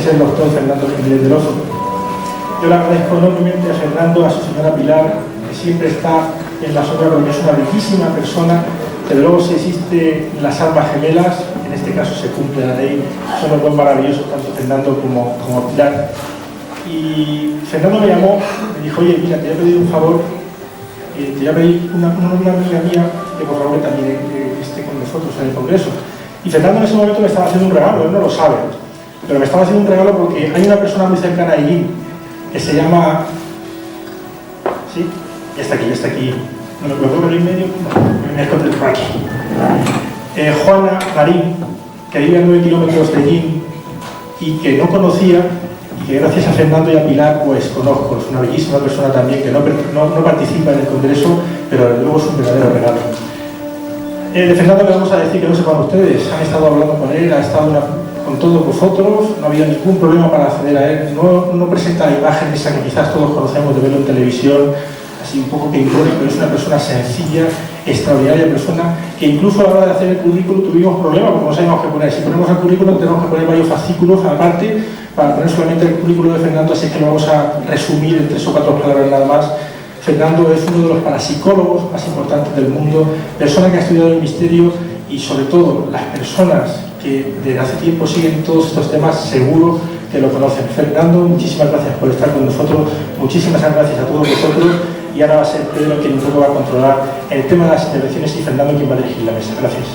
es el doctor Fernando Jiménez del Oso. Yo le agradezco enormemente a Fernando, a su señora Pilar, que siempre está en la sombra porque es una riquísima persona. Pero luego, si existen las almas gemelas, en este caso se cumple la ley, son los dos maravillosos, tanto Fernando como Pilar. Y Fernando me llamó, me dijo: oye, mira, te voy a pedir un favor, te voy a pedir una amiga mía que por favor también esté con nosotros en el Congreso. Y Fernando en ese momento me estaba haciendo un regalo, él no lo sabe, pero me estaba haciendo un regalo porque hay una persona muy cercana a Ellín que se llama... ¿Sí? Ya está aquí. ¿Me lo puedo ver en medio? No, me escondí por aquí. Juana Marín, que vive a 9 kilómetros de Ellín y que no conocía, y que gracias a Fernando y a Pilar pues conozco. Es una bellísima persona también que no participa en el Congreso, pero luego es un verdadero regalo. De Fernando le vamos a decir que no sepan ustedes, han estado hablando con él, ha estado con todos vosotros, no ha habido ningún problema para acceder a él, no presenta la imagen esa que quizás todos conocemos de verlo en televisión, así un poco que impone, pero es una persona sencilla, extraordinaria persona, que incluso a la hora de hacer el currículum tuvimos problemas, porque no sabíamos qué poner. Si ponemos el currículum tenemos que poner varios fascículos aparte para poner solamente el currículum de Fernando, así que lo vamos a resumir en 3 o 4 palabras nada más. Fernando es uno de los parapsicólogos más importantes del mundo, persona que ha estudiado el misterio, y sobre todo las personas que desde hace tiempo siguen todos estos temas seguro que lo conocen. Fernando, muchísimas gracias por estar con nosotros, muchísimas gracias a todos vosotros, y ahora va a ser Pedro quien un poco va a controlar el tema de las intervenciones y Fernando quien va a dirigir la mesa. Gracias.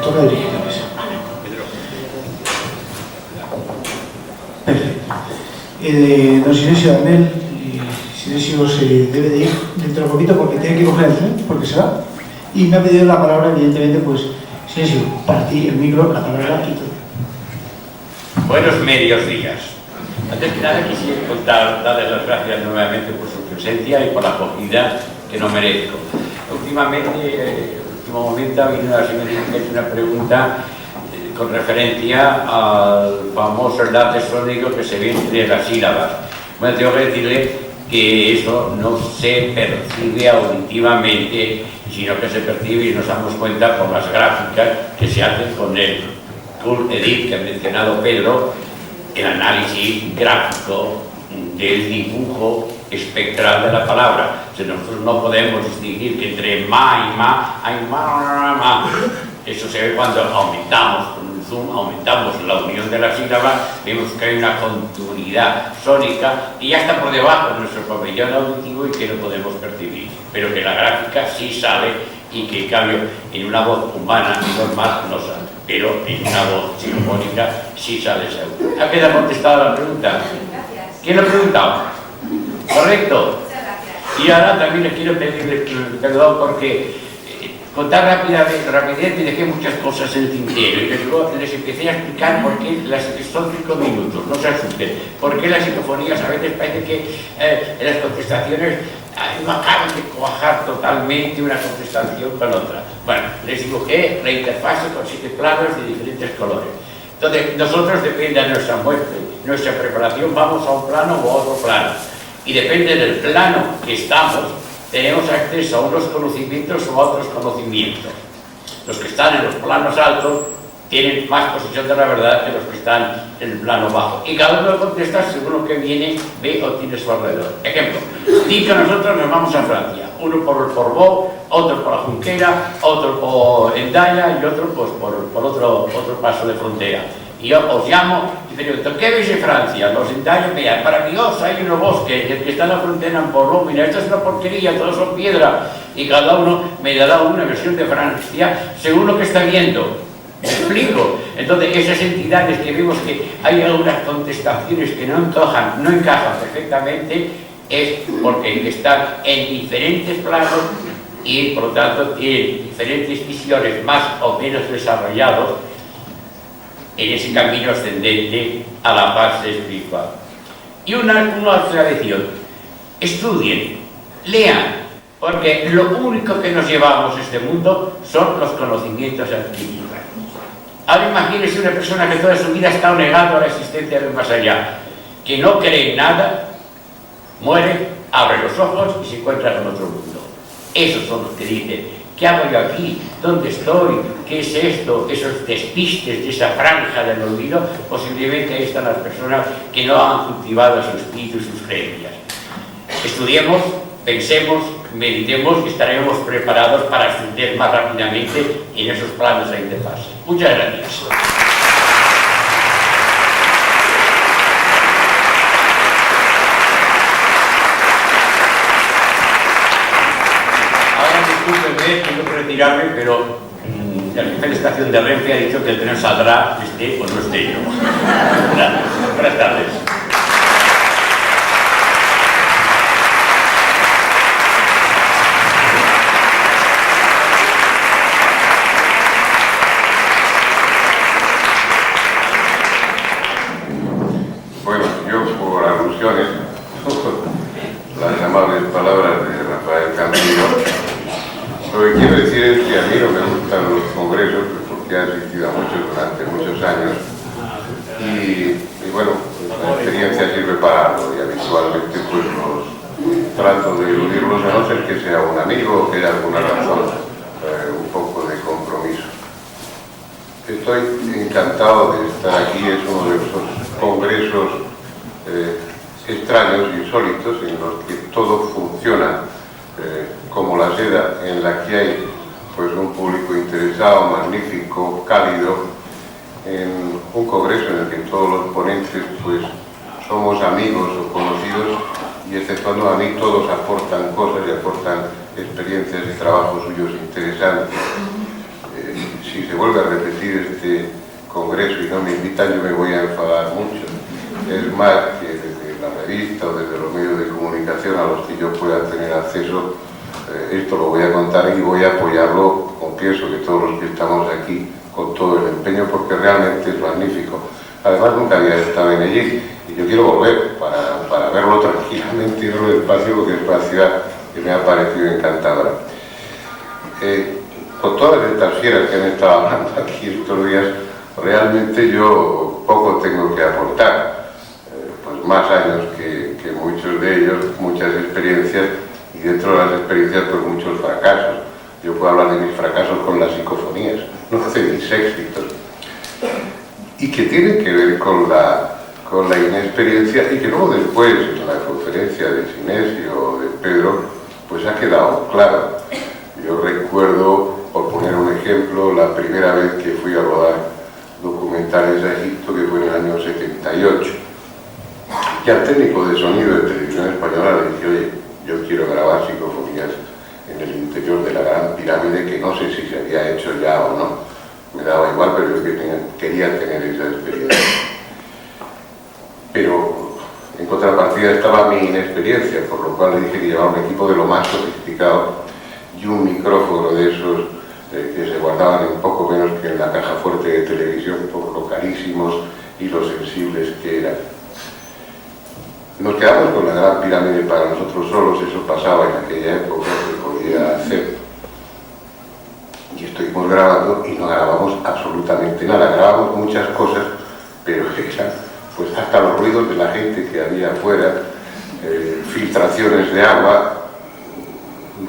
Toca dirigir la mesa. Perfecto. Don Sinesio Daniel, Sinesio se debe de ir dentro de poquito porque tiene que coger el tren, porque se va. Y me ha pedido la palabra, evidentemente, pues, Sinesio, para ti el micro, la palabra y todo. Buenos medios días. Antes que nada quisiera darles las gracias nuevamente por su presencia y por la acogida que no merezco. Últimamente, último momento ha venido a una pregunta con referencia al famoso enlace sónico que se ve entre las sílabas. Bueno, tengo que decirle que eso no se percibe auditivamente, sino que se percibe y nos damos cuenta por las gráficas que se hacen con el Tool Edit que ha mencionado Pedro, el análisis gráfico del dibujo espectral de la palabra. O sea, nosotros no podemos distinguir que entre ma y ma hay ma. Eso se ve cuando aumentamos con un zoom, aumentamos la unión de las sílabas, vemos que hay una continuidad sónica y ya está por debajo de nuestro pabellón auditivo y que no podemos percibir, pero que la gráfica sí sale y que en cambio en una voz humana normal no sale, pero en una voz sinfónica sí sale ese audio. ¿Ha quedado contestada la pregunta? ¿Quién lo ha preguntado? ¿Correcto? Y ahora también les quiero pedir perdón porque con tan rapidez me dejé muchas cosas en el tintero y luego les empecé a explicar por qué son 5 minutos, no se asusten, por qué las psicofonías a veces parece que en las contestaciones no acaban de cuajar totalmente una contestación con otra. Bueno, les dibujé la interfase con 7 planos de diferentes colores. Entonces, nosotros, depende de nuestra muestra, nuestra preparación, vamos a un plano o a otro plano. Y depende del plano que estamos, tenemos acceso a unos conocimientos o a otros conocimientos. Los que están en los planos altos tienen más posesión de la verdad que los que están en el plano bajo. Y cada uno contesta según lo que viene, ve o tiene a su alrededor. Ejemplo, di que nosotros nos vamos a Francia. Uno por el Portbou, otro por la Junquera, otro por Hendaya y otro pues, por otro paso de frontera. Y yo os llamo y pregunto, ¿qué veis en Francia? Los Hendaya, mira, para mi os hay unos bosques, el que está en la frontera en Portbou, mira, esto es una porquería, todos son piedra. Y cada uno me dará una versión de Francia según lo que está viendo. ¿Me explico? Entonces, esas entidades que vemos que hay algunas contestaciones que no encajan perfectamente, es porque están en diferentes planos y, por lo tanto, tienen diferentes visiones más o menos desarrollados en ese camino ascendente a la fase espiritual. Y una observación: estudien, lean, porque lo único que nos llevamos a este mundo son los conocimientos adquiridos. Ahora imagínese una persona que toda su vida ha estado negado a la existencia del más allá, que no cree en nada, muere, abre los ojos y se encuentra con otro mundo. Esos son los que dicen: ¿qué hago yo aquí? ¿Dónde estoy? ¿Qué es esto? Esos despistes de esa franja del olvido. Posiblemente ahí están las personas que no han cultivado su espíritu y sus creencias. Estudiemos, pensemos, meditemos y estaremos preparados para ascender más rápidamente en esos planos de interfase. Muchas gracias. Ahora discúlpenme, tengo que retirarme, pero el jefe de estación de Renfe ha dicho que el tren saldrá, esté o no esté yo. Gracias. Buenas tardes. Bueno, yo por alusiones, las amables palabras de Rafael Campillo, lo que quiero decir es que a mí no me gustan los congresos, porque he asistido a muchos durante muchos años, y bueno, la experiencia sirve para algo, y habitualmente pues los trato de eludirlos, a no ser que sea un amigo o que haya alguna razón, un poco de compromiso. Estoy encantado de estar aquí, es uno de esos congresos extraños, insólitos, en los que todo funciona como la seda, en la que hay pues un público interesado, magnífico, cálido, en un congreso en el que todos los ponentes pues somos amigos o conocidos, y exceptuando a mí todos aportan cosas y aportan experiencias de trabajo suyos interesantes. Si se vuelve a repetir este congreso y no me invitan, yo me voy a enfadar mucho. Es más, que desde la revista o desde los medios de comunicación a los que yo pueda tener acceso, esto lo voy a contar y voy a apoyarlo, como pienso que todos los que estamos aquí, con todo el empeño, porque realmente es magnífico. Además, nunca había estado en allí y yo quiero volver para verlo tranquilamente y verlo despacio, porque es una ciudad que me ha parecido encantadora. Con todas estas fieras que han estado hablando aquí estos días, realmente yo poco tengo que aportar. Pues más años que muchos de ellos, muchas experiencias, y dentro de las experiencias pues muchos fracasos. Yo puedo hablar de mis fracasos con las psicofonías, no de mis éxitos, y que tienen que ver con la inexperiencia, y que luego después en la conferencia de Sinesio o de Pedro pues ha quedado claro. Yo recuerdo, por poner un ejemplo, la primera vez que fui a rodar documentales a Egipto, que fue en el año 78. Y al técnico de sonido de Televisión Española le dije: oye, yo quiero grabar psicofonías en el interior de la Gran Pirámide, que no sé si se había hecho ya o no. Me daba igual, pero yo quería tener esa experiencia. Pero en contrapartida estaba mi inexperiencia, por lo cual le dije que llevaba un equipo de lo más sofisticado y un micrófono de esos que se guardaban en poco menos que en la caja fuerte de televisión, por lo carísimos y lo sensibles que eran. Nos quedamos con la Gran Pirámide para nosotros solos, eso pasaba en aquella época, se podía hacer. Y estuvimos grabando y no grabamos absolutamente nada, grabamos muchas cosas, pero eran pues hasta los ruidos de la gente que había afuera, filtraciones de agua,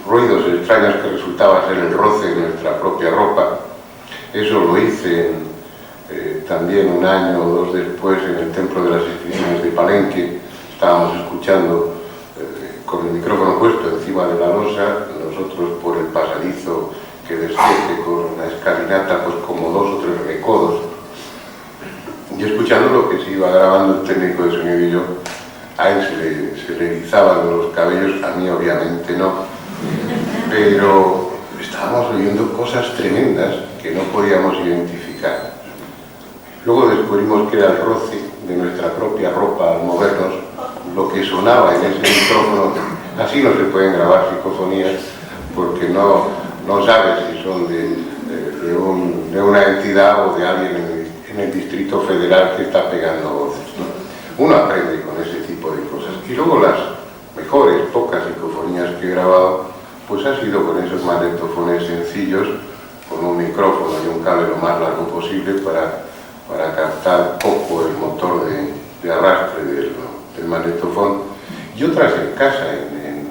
ruidos extraños que resultaba ser el roce de nuestra propia ropa. Eso lo hice también un año o dos después en el Templo de las Inscripciones de Palenque. Estábamos escuchando con el micrófono puesto encima de la losa, nosotros por el pasadizo que desciende con una escalinata pues como 2 o 3 recodos, y escuchando lo que se iba grabando el técnico de sonido y yo. A él se le erizaban los cabellos, a mí obviamente no, pero estábamos oyendo cosas tremendas que no podíamos identificar. Luego descubrimos que era el roce de nuestra propia ropa al movernos, lo que sonaba en ese micrófono. Así no se pueden grabar psicofonías, porque no sabes si son de una entidad o de alguien en el Distrito Federal que está pegando voces, ¿no? Uno aprende con ese tipo de cosas. Y luego las mejores, pocas psicofonías que he grabado, pues ha sido con esos magnetofones sencillos, con un micrófono y un cable lo más largo posible para captar poco el motor de arrastre del magnetofón, y otras en casa, en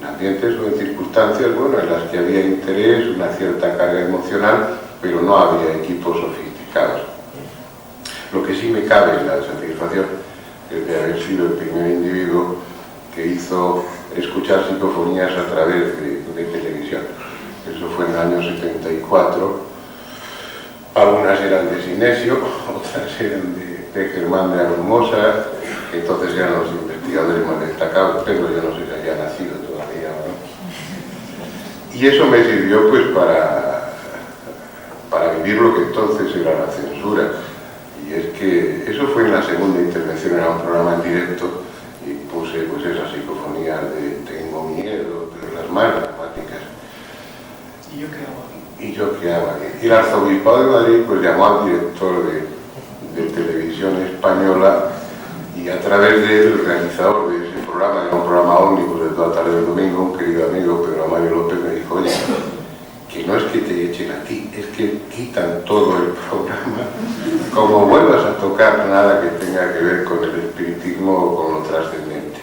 ambientes o en circunstancias, bueno, en las que había interés, una cierta carga emocional, pero no había equipos sofisticados. Lo que sí me cabe es la satisfacción de haber sido el primer individuo que hizo escuchar psicofonías a través de televisión. Eso fue en el año 74. Algunas eran de Sinesio, otras eran de Germán de Aromosa, que entonces eran los investigadores más destacados, pero yo no sé si había nacido todavía, ¿no? Y eso me sirvió pues para vivir lo que entonces era la censura. Y es que eso fue en la segunda intervención, era un programa en directo, y puse pues esas psicofonías de Tengo miedo, pero las más dramáticas. ¿Y yo qué hago aquí? ¿Y yo qué hago aquí? Y el Arzobispado de Madrid pues llamó al director de Televisión Española, y a través de él, el realizador de ese programa, era un programa ómnibus de toda tarde del domingo, un querido amigo Pedro Mario López, me dijo: oye, que no es que te echen a ti, es que quitan todo el programa, como vuelvas a tocar nada que tenga que ver con el espiritismo o con lo trascendente.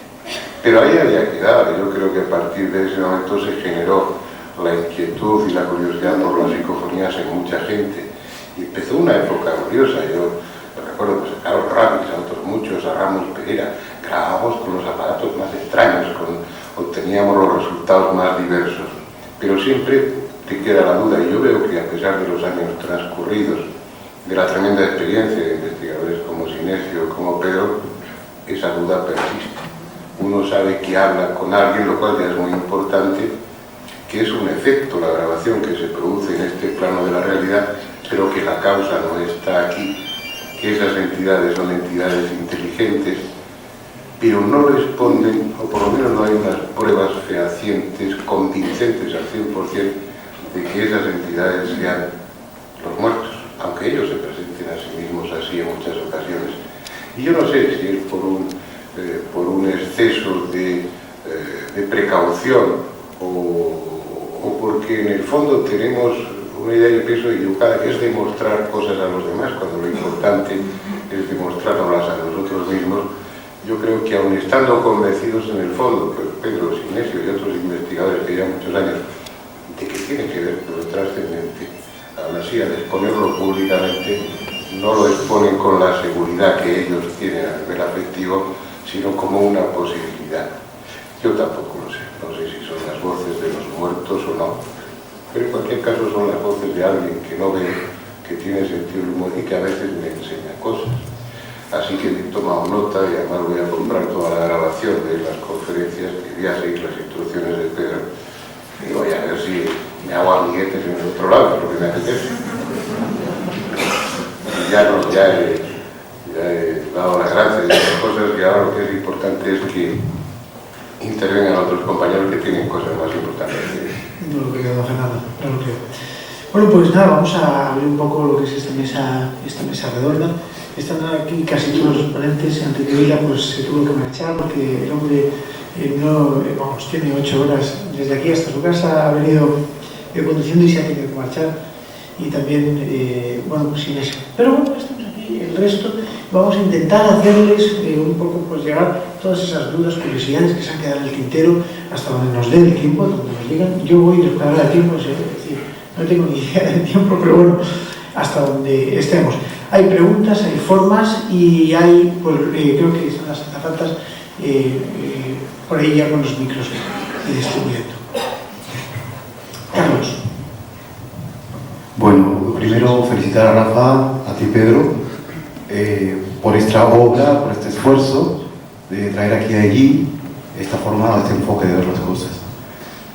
Pero ahí había quedado. Yo creo que a partir de ese momento se generó la inquietud y la curiosidad por las psicofonías en mucha gente, y empezó una época gloriosa. Yo recuerdo pues a Carlos Ramis, a otros muchos, a Ramos Pereira, grabábamos con los aparatos más extraños, obteníamos los resultados más diversos, pero siempre te queda la duda. Y yo veo que a pesar de los años transcurridos, de la tremenda experiencia de investigadores como Sinesio, como Pedro, esa duda persiste. Uno sabe que habla con alguien, lo cual ya es muy importante, que es un efecto, la grabación que se produce en este plano de la realidad, pero que la causa no está aquí, que esas entidades son entidades inteligentes, pero no responden, o por lo menos no hay unas pruebas fehacientes, convincentes al 100%, de que esas entidades sean los muertos, aunque ellos se presenten a sí mismos así en muchas ocasiones. Y yo no sé si es por un exceso de precaución, o porque en el fondo tenemos una idea, yo pienso, equivocada, que es demostrar cosas a los demás, cuando lo importante es demostrarlas a nosotros mismos. Yo creo que aun estando convencidos en el fondo, pues Pedro Sinesio y otros investigadores que llevan muchos años, de que tiene que ver con lo trascendente, aún así al exponerlo públicamente no lo exponen con la seguridad que ellos tienen a nivel afectivo, sino como una posibilidad. Yo tampoco lo sé, no sé si son las voces de los muertos o no, pero en cualquier caso son las voces de alguien que no ve, que tiene sentido del humor y que a veces me enseña cosas. Así que he tomado nota, y además voy a comprar toda la grabación de las conferencias, que voy a seguir las instrucciones de Pedro, y voy a ver si me hago amiguetes en el otro lado, que es lo que me apetece. Y ya he dado las gracias de las cosas, y ahora lo que es importante es que intervengan otros compañeros que tienen cosas más importantes. No lo creo, nada, no lo creo. Bueno, pues nada, vamos a ver un poco lo que es esta mesa redonda. Están aquí casi todos los ponentes. Enrique Vila pues se tuvo que marchar porque el hombre tiene 8 horas desde aquí hasta su casa, ha venido conduciendo y se ha tenido que marchar. Y también, pues Inés. Pero bueno, estamos aquí, el resto vamos a intentar hacerles un poco pues llegar todas esas dudas, curiosidades que se han quedado en el tintero hasta donde nos dé el tiempo, donde nos digan. Yo voy después de hablar de tiempo, es decir, no tengo ni idea del tiempo, pero bueno, hasta donde estemos. Hay preguntas, hay formas y hay, pues, creo que están las azafatas por ahí ya con los micros distribuyendo. Carlos. Bueno, primero felicitar a Rafa, a ti Pedro, por esta obra, por este esfuerzo de traer aquí y allí esta forma, este enfoque de ver las cosas.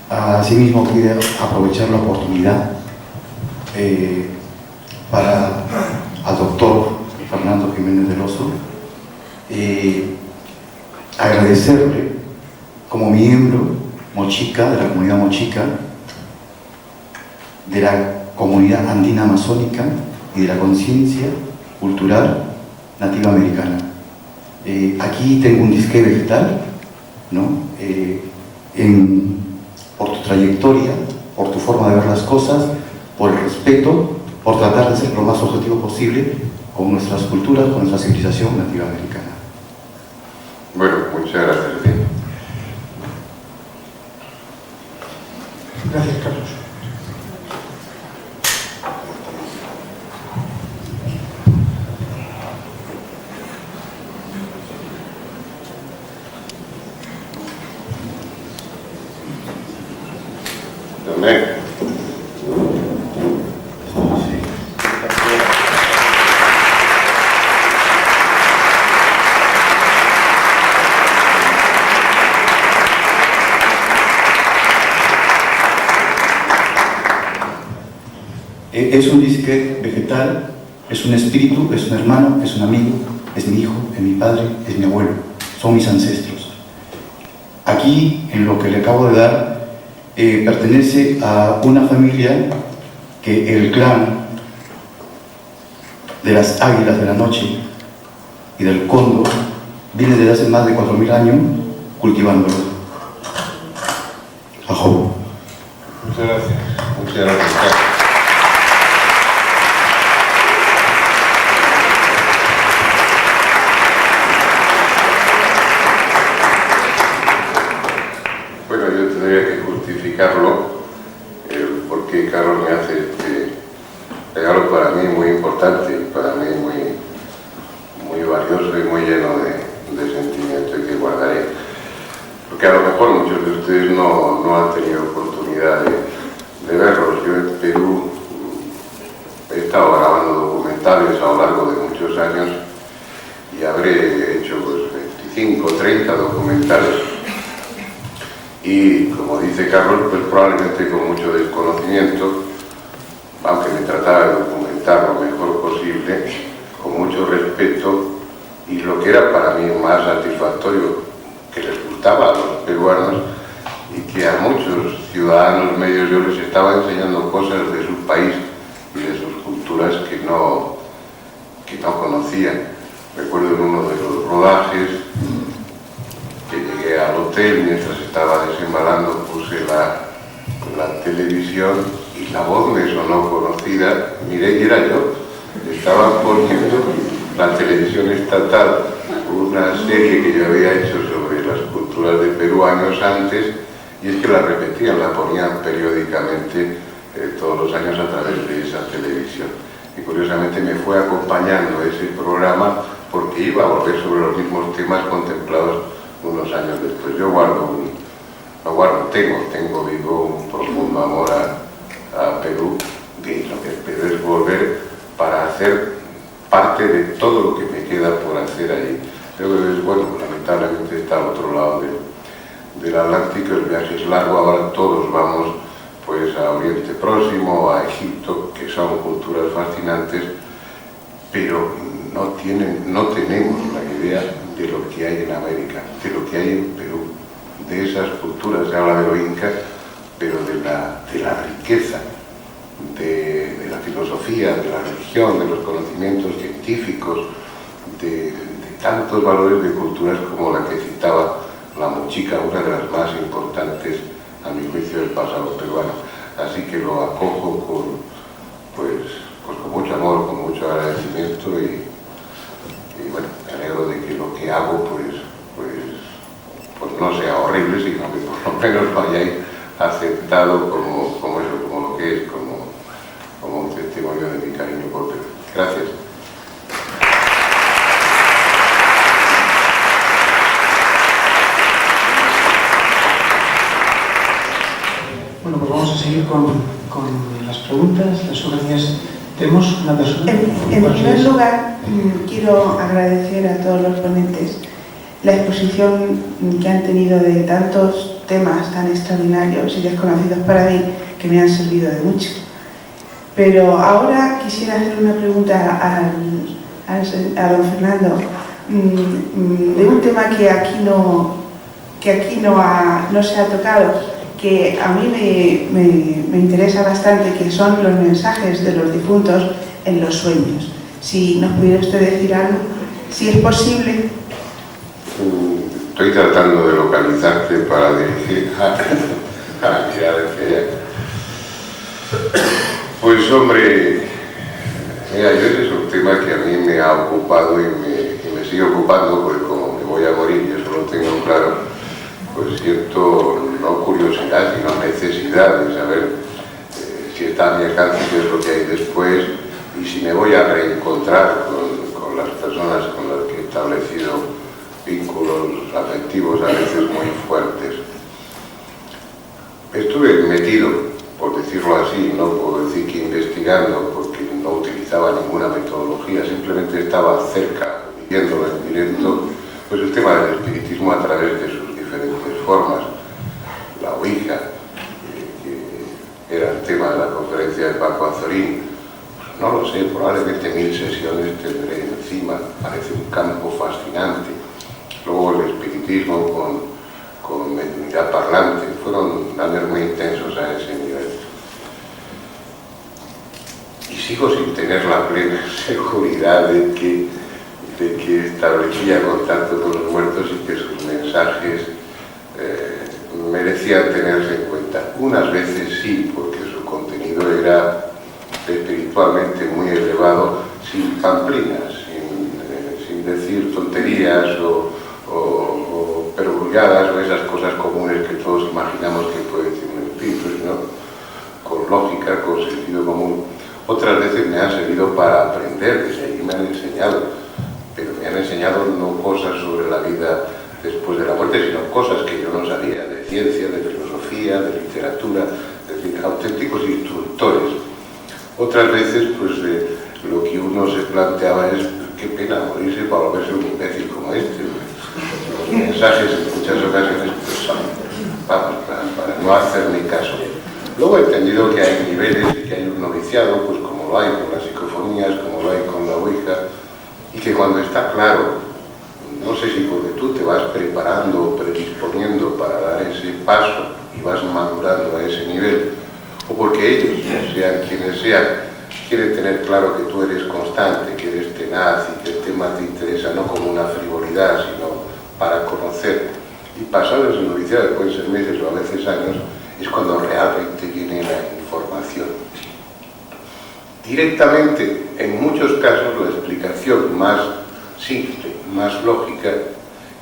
Asimismo, quiero aprovechar la oportunidad para al doctor Fernando Jiménez del Oso agradecerle como miembro mochica, de la comunidad mochica, de la comunidad andina amazónica y de la conciencia cultural nativa americana. Aquí tengo un disque vegetal, ¿no? Por tu trayectoria, por tu forma de ver las cosas, por el respeto, por tratar de ser lo más objetivo posible con nuestras culturas, con nuestra civilización nativa americana. Bueno, muchas gracias. ¿Sí? Gracias, Carlos. Amén. Es un disque vegetal, es un espíritu, es un hermano, es un amigo, es mi hijo, es mi padre, es mi abuelo, son mis ancestros. Aquí, en lo que le acabo de dar, pertenece a una familia que el clan de las águilas de la noche y del cóndor viene desde hace más de 4.000 años cultivándolo. Ajo. Muchas gracias. Muchas gracias. Bueno, yo tendría que justificarlo, porque Carlos me hace este regalo para mí muy importante, para mí muy valioso y muy lleno de sentimiento y que guardaré. Porque a lo mejor muchos de ustedes no han tenido oportunidad de verlos. Yo en Perú he estado grabando documentales a lo largo de muchos años y habré hecho pues, 25 o 30 documentales. Y como dice Carlos, pues probablemente con mucho desconocimiento, aunque me trataba de documentar lo mejor posible, con mucho respeto, y lo que era para mí más satisfactorio, que les gustaba a los peruanos, y que a muchos ciudadanos medios yo les estaba enseñando cosas de su país y de sus culturas que no conocían. Recuerdo en uno de los rodajes que llegué al hotel, mientras estaba desembalando puse la televisión y la voz me sonó conocida, miré y era yo. Estaban poniendo la televisión estatal una serie que yo había hecho sobre las culturas de Perú años antes, y es que la repetían, la ponían periódicamente todos los años a través de esa televisión. Y curiosamente me fue acompañando ese programa porque iba a volver sobre los mismos temas contemplados unos años después. Yo tengo digo, un profundo amor a Perú, y lo que espero es volver para hacer parte de todo lo que me queda por hacer allí. Creo que es bueno, lamentablemente está al otro lado del Atlántico, el viaje es largo, ahora todos vamos pues a Oriente Próximo, a Egipto, que son culturas fascinantes, pero no tenemos la idea de lo que hay en América, de lo que hay en Perú, de esas culturas. Se habla de lo inca, pero de la riqueza, de la filosofía, de la religión, de los conocimientos científicos, de tantos valores de culturas como la que citaba la Mochica, una de las más importantes a mi juicio del pasado peruano. Así que lo acojo con mucho amor, con mucho agradecimiento y bueno, me alegro de que lo que hago pues no sea horrible, sino que por lo menos lo hayáis aceptado como lo que es, como un testimonio de mi cariño por Perú. Gracias. Bueno, pues vamos a seguir con las preguntas, las sugerencias. Tenemos una persona. En primer lugar, quiero agradecer a todos los ponentes la exposición que han tenido de tantos temas tan extraordinarios y desconocidos para mí, que me han servido de mucho. Pero ahora quisiera hacer una pregunta a don Fernando de un tema que aquí no se ha tocado, que a mí me interesa bastante, que son los mensajes de los difuntos en los sueños. Si nos pudiera usted decir algo, si es posible. Estoy tratando de localizarte para dirigir a la mirada hacia allá. Pues hombre, mira, ese es un tema que a mí me ha ocupado y me sigue ocupando, porque como me voy a morir y eso lo tengo claro, pues siento no curiosidad sino necesidad de saber si está a mi alcance, qué es lo que hay después y si me voy a reencontrar con las personas con las que he establecido vínculos afectivos a veces muy fuertes. Estuve metido, por decirlo así, no puedo decir que investigando, porque no utilizaba ninguna metodología, simplemente estaba cerca, viviéndolo en directo, pues el tema del espiritismo a través de sus diferentes formas. La Ouija, que era el tema de la conferencia de Paco Azorín, pues no lo sé, probablemente 1000 sesiones tendré encima, parece un campo fascinante. Luego el espiritismo con mediunidad parlante, fueron años muy intensos a ese nivel. Y sigo sin tener la plena seguridad de que establecía contacto con los muertos y que sus mensajes merecían tenerse en cuenta. Unas veces sí, porque su contenido era espiritualmente muy elevado, sin pamplinas, sin decir tonterías o perogrulladas o esas cosas comunes que todos imaginamos que puede decir un espíritu, sino con lógica, con sentido común. Otras veces me han servido para aprender, desde ahí me han enseñado, pero me han enseñado no cosas sobre la vida después de la muerte, sino cosas que yo no sabía, de ciencia, de filosofía, de literatura, es decir, auténticos instructores. Otras veces, pues lo que uno se planteaba es qué pena morirse para volverse un imbécil como este. Los mensajes en muchas ocasiones pues, son para no hacerme caso. Luego he entendido que hay niveles y que hay un noviciado, pues como lo hay con las psicofonías, como lo hay con la Ouija, y que cuando está claro, no sé si porque tú te vas preparando o predisponiendo para dar ese paso y vas madurando a ese nivel, o porque ellos, sean quienes sean, quieren tener claro que tú eres constante, que eres tenaz y que el tema te interesa no como una frivolidad, sino para conocer. Y pasados el noviciado, pueden ser meses o a veces años, es cuando realmente viene la información. Directamente, en muchos casos, la explicación más simple, más lógica,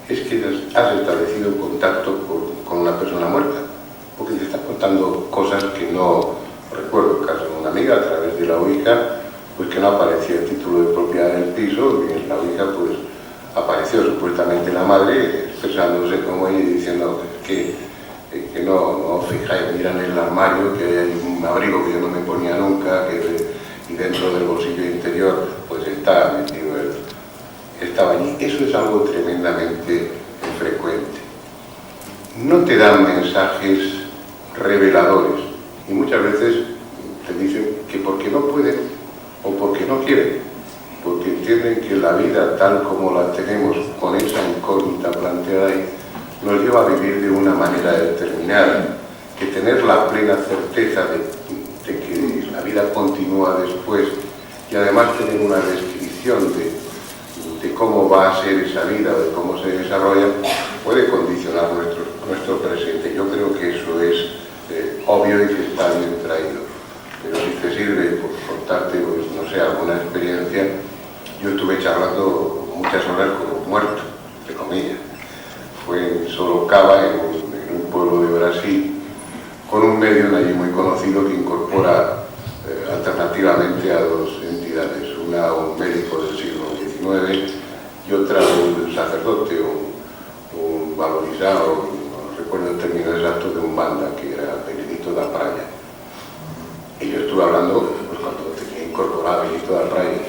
es que has establecido contacto con una persona muerta, porque te está contando cosas que no recuerdo. El caso de una amiga a través de la Ouija, pues que no aparecía el título de propiedad del piso, y en la Ouija pues apareció supuestamente la madre expresándose como ella y diciendo que no fijáis, miran en el armario, que hay un abrigo que yo no me ponía nunca, y dentro del bolsillo interior pues está metido estaba allí. Eso es algo tremendamente frecuente. No te dan mensajes reveladores y muchas veces te dicen que porque no pueden o porque no quieren, porque entienden que la vida tal como la tenemos, con esa incógnita planteada ahí, nos lleva a vivir de una manera determinada, que tener la plena certeza de que la vida continúa después y además tener una descripción de cómo va a ser esa vida, de cómo se desarrolla, puede condicionar nuestro presente. Yo creo que eso es obvio y que está bien traído. Pero si te sirve por contarte, pues, no sé, alguna experiencia, yo estuve charlando muchas horas con un muerto, entre comillas. Fue en Sorocaba, en un pueblo de Brasil, con un medio allí muy conocido que incorpora alternativamente a dos entidades, una un médico del siglo XIX y otra un sacerdote, un valorizado, no recuerdo el término exacto, de un banda que era Benedito da Praia. Y yo estuve hablando, pues cuando tenía incorporado Benedito da Praia,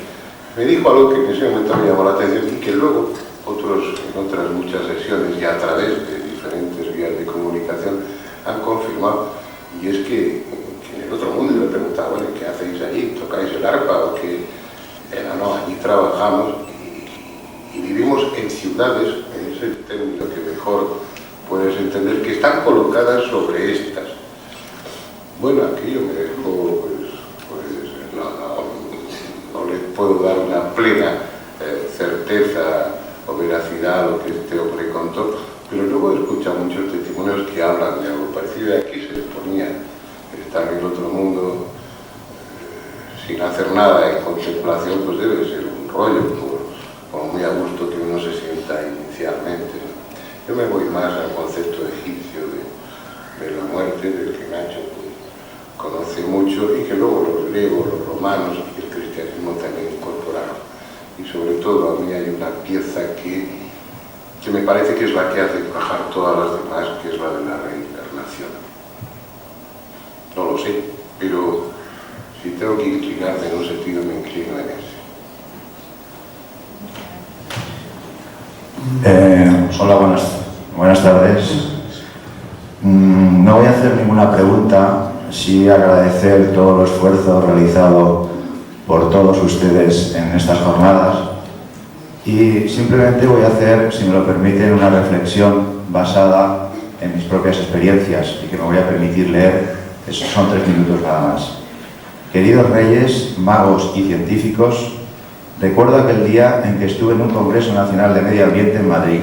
me dijo algo que en ese momento me llamó la atención y que luego en otras muchas sesiones y a través de diferentes vías de comunicación han confirmado, y es que en el otro mundo yo le preguntaba, bueno, ¿qué hacéis allí? ¿Tocáis el arpa o qué? No, allí trabajamos y vivimos en ciudades, es el término que mejor puedes entender, que están colocadas sobre estas. Bueno, aquello me dejó, no le puedo dar una plena certeza o veracidad a lo que este hombre contó, pero luego he escuchado muchos testimonios que hablan de algo parecido. Aquí se les ponía estar en el otro mundo, sin hacer nada en contemplación, pues debe ser un rollo, como muy a gusto que uno se sienta inicialmente, ¿no? Yo me voy más al concepto egipcio de la muerte, del que Nacho pues, conoce mucho y que luego los griegos, los romanos y el cristianismo también incorporaron. Y sobre todo a mí hay una pieza que me parece que es la que hace encajar todas las demás, que es la de la reencarnación. No lo sé, pero si tengo que inclinarme en un sentido, me inclino en ese. Hola, buenas tardes. No voy a hacer ninguna pregunta, sí agradecer todo el esfuerzo realizado por todos ustedes en estas jornadas y simplemente voy a hacer, si me lo permiten, una reflexión basada en mis propias experiencias y que me voy a permitir leer, son 3 minutos nada más. Queridos reyes, magos y científicos, recuerdo aquel día en que estuve en un Congreso Nacional de Medio Ambiente en Madrid.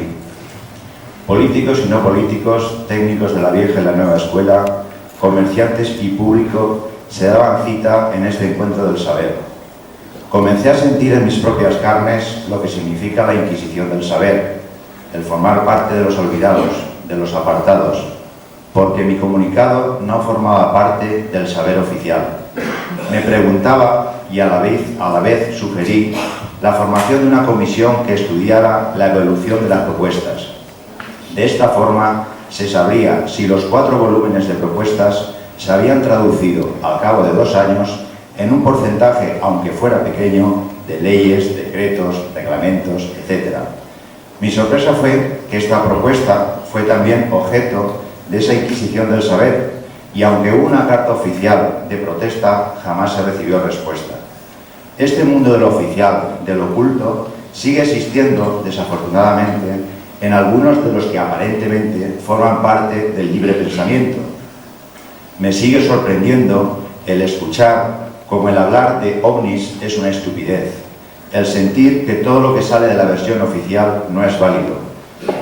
Políticos y no políticos, técnicos de la vieja y la nueva escuela, comerciantes y público se daban cita en este encuentro del saber. Comencé a sentir en mis propias carnes lo que significa la inquisición del saber, el formar parte de los olvidados, de los apartados, porque mi comunicado no formaba parte del saber oficial. Me preguntaba y a la vez sugerí la formación de una comisión que estudiara la evolución de las propuestas. De esta forma se sabría si los 4 volúmenes de propuestas se habían traducido al cabo de 2 años en un porcentaje, aunque fuera pequeño, de leyes, decretos, reglamentos, etc. Mi sorpresa fue que esta propuesta fue también objeto de esa inquisición del saber, y aunque hubo una carta oficial de protesta, jamás se recibió respuesta. Este mundo de lo oficial, de lo oculto, sigue existiendo, desafortunadamente, en algunos de los que aparentemente forman parte del libre pensamiento. Me sigue sorprendiendo el escuchar como el hablar de ovnis es una estupidez, el sentir que todo lo que sale de la versión oficial no es válido.